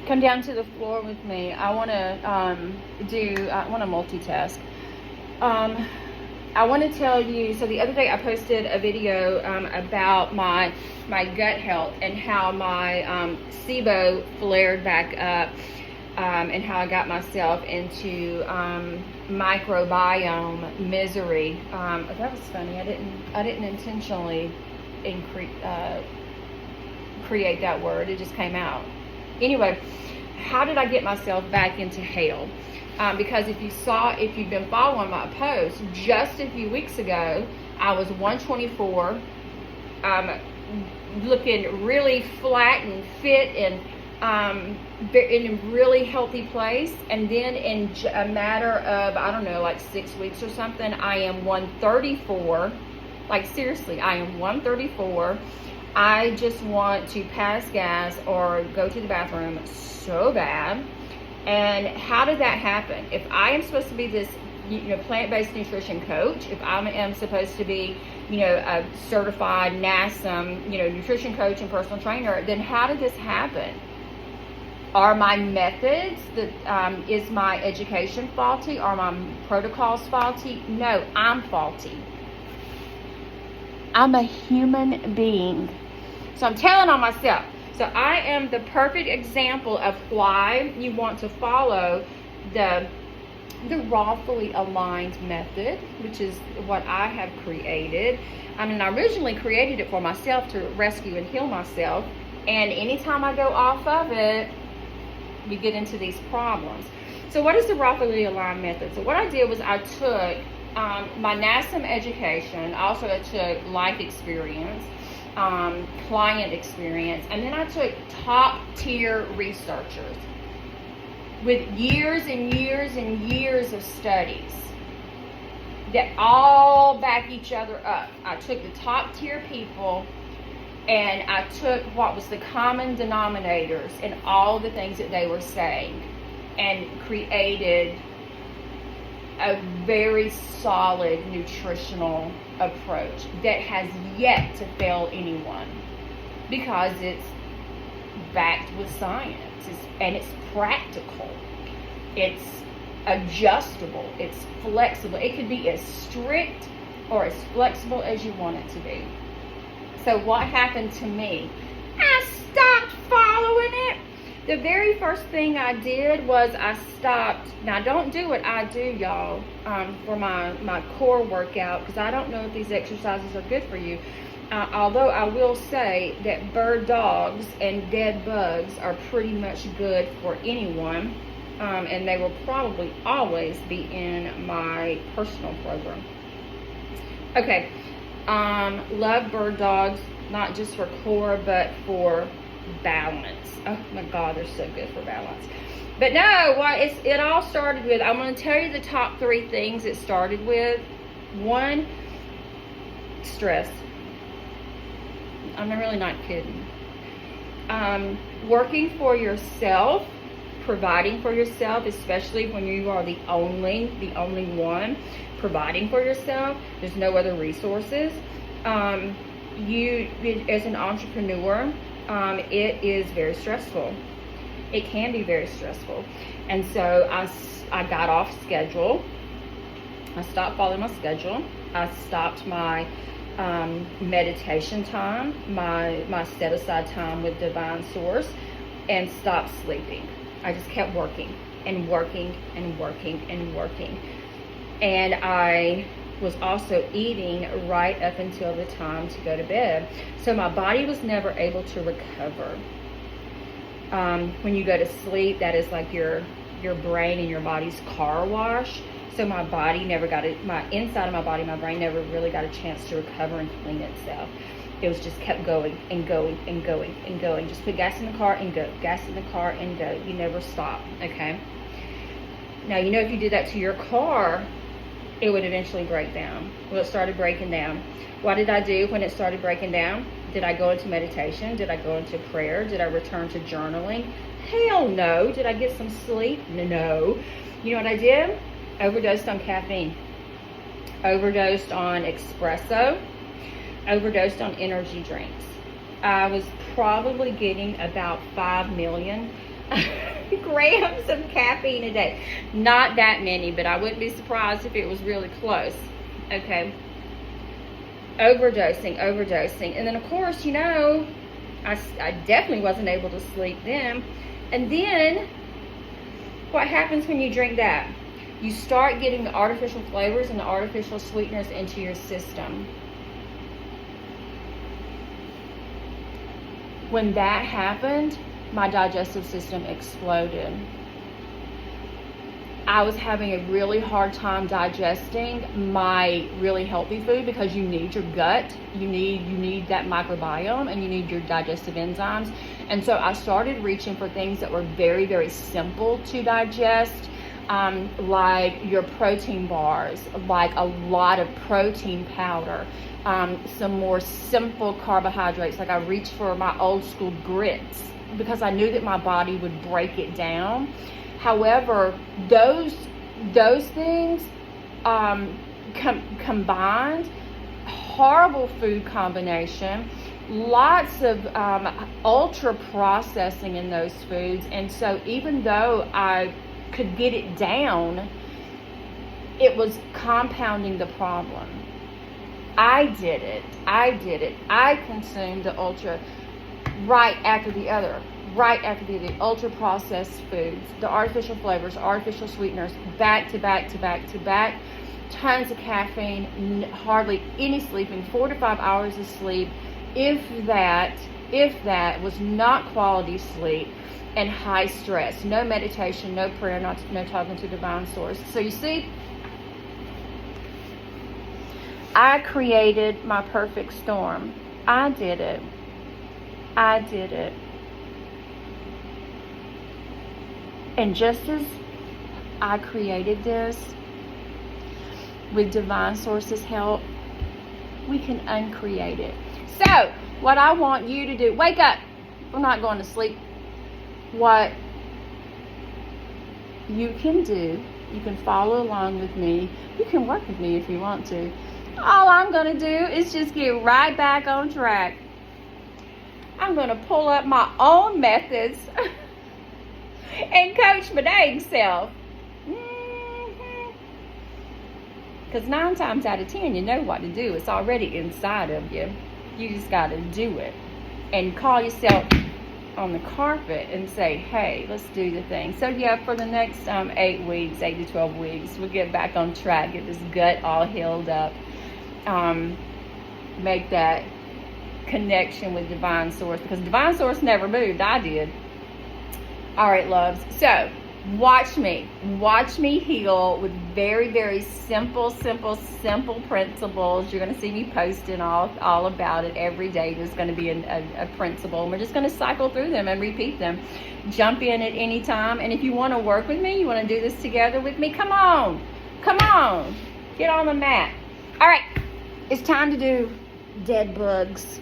come down to the floor with me. I want to multitask. I want to tell you, so the other day I posted a video about my gut health and how my SIBO flared back up, and how I got myself into microbiome misery. That was funny. I didn't intentionally create that word. It just came out. Anyway, how did I get myself back into hell? Because if you've been following my posts, just a few weeks ago, I was 124, looking really flat and fit and in a really healthy place. And then in a matter of, I don't know, like 6 weeks or something, I am 134. Like, seriously, I am 134. I just want to pass gas or go to the bathroom so bad. And how did that happen? If I am supposed to be this, plant-based nutrition coach, if I am supposed to be, a certified NASM, nutrition coach and personal trainer, then how did this happen? Are my methods, is my education faulty? Are my protocols faulty? No, I'm faulty. I'm a human being. So I'm telling on myself. So I am the perfect example of why you want to follow the Rawfully Aligned Method, which is what I have created. I mean, I originally created it for myself to rescue and heal myself. And anytime I go off of it, we get into these problems. So what is the Rawfully Aligned Method? So what I did was I took my NASM education. Also, I took life experience, client experience, and then I took top tier researchers with years and years and years of studies that all back each other up. I took the top tier people and I took what was the common denominators in all the things that they were saying and created a very solid nutritional approach that has yet to fail anyone, because it's backed with science, and it's practical, it's adjustable, it's flexible. It could be as strict or as flexible as you want it to be. So what happened to me? I stopped following it. The very first thing I did was I stopped. Now, don't do what I do, y'all, for my core workout, because I don't know if these exercises are good for you. Although I will say that bird dogs and dead bugs are pretty much good for anyone, and they will probably always be in my personal program. Okay, love bird dogs, not just for core, but for balance. Oh my God, they're so good for balance. But no, it all started with, I'm going to tell you the top 3 things it started with. 1, stress. I'm really not kidding. Working for yourself, providing for yourself, especially when you are the only one providing for yourself. There's no other resources. You, as an entrepreneur, it is very stressful. It can be very stressful. And so I got off schedule. I stopped following my schedule. I stopped my meditation time, my set aside time with Divine Source, and stopped sleeping. I just kept working and working and working and working. And I was also eating right up until the time to go to bed. So my body was never able to recover. When you go to sleep, that is like your brain and your body's car wash. So my body never got it, my inside of my body, my brain never really got a chance to recover and clean itself. It was just kept going and going and going and going. Just put gas in the car and go, gas in the car and go. You never stop, okay? Now, if you did that to your car, it would eventually break down. Well, it started breaking down. What did I do when it started breaking down? Did I go into meditation? Did I go into prayer? Did I return to journaling? Hell no. Did I get some sleep? No. You know what I did? Overdosed on caffeine. Overdosed on espresso. Overdosed on energy drinks. I was probably getting about 5 million grams of caffeine a day. Not that many, but I wouldn't be surprised if it was really close. Okay. Overdosing. And then, of course, you know, I definitely wasn't able to sleep then. And then, what happens when you drink that? You start getting the artificial flavors and the artificial sweeteners into your system. When that happened, my digestive system exploded. I was having a really hard time digesting my really healthy food because you need your gut, you need that microbiome, and you need your digestive enzymes. And so I started reaching for things that were very, very simple to digest, like your protein bars, like a lot of protein powder, some more simple carbohydrates. Like I reached for my old school grits because I knew that my body would break it down. However, those things combined, horrible food combination, lots of ultra processing in those foods. And so even though I could get it down, it was compounding the problem. I did it. I consumed the ultra right after the other, ultra processed foods, the artificial flavors, artificial sweeteners, back to back, tons of caffeine, hardly any sleeping, 4 to 5 hours of sleep, if that was not quality sleep, and high stress, no meditation, no prayer, no talking to divine source. So you see, I created my perfect storm. I did it. And just as I created this, with divine source's help, we can uncreate it. So, what I want you to do, wake up. We're not going to sleep. What you can do, you can follow along with me. You can work with me if you want to. All I'm going to do is just get right back on track. I'm going to pull up my own methods and coach my dang self. Because 9 times out of 10, you know what to do. It's already inside of you. You just got to do it. And call yourself on the carpet and say, hey, let's do the thing. So yeah, for the next 8 to 12 weeks, we'll get back on track, get this gut all healed up, make that connection with divine source, because divine source never moved. I did. All right, loves. So watch me heal with very, very simple principles. You're going to see me posting all about it every day. There's going to be a principle, and we're just going to cycle through them and repeat them. Jump in at any time. And if you want to work with me, you want to do this together with me, come on, get on the mat. All right, it's time to do dead bugs.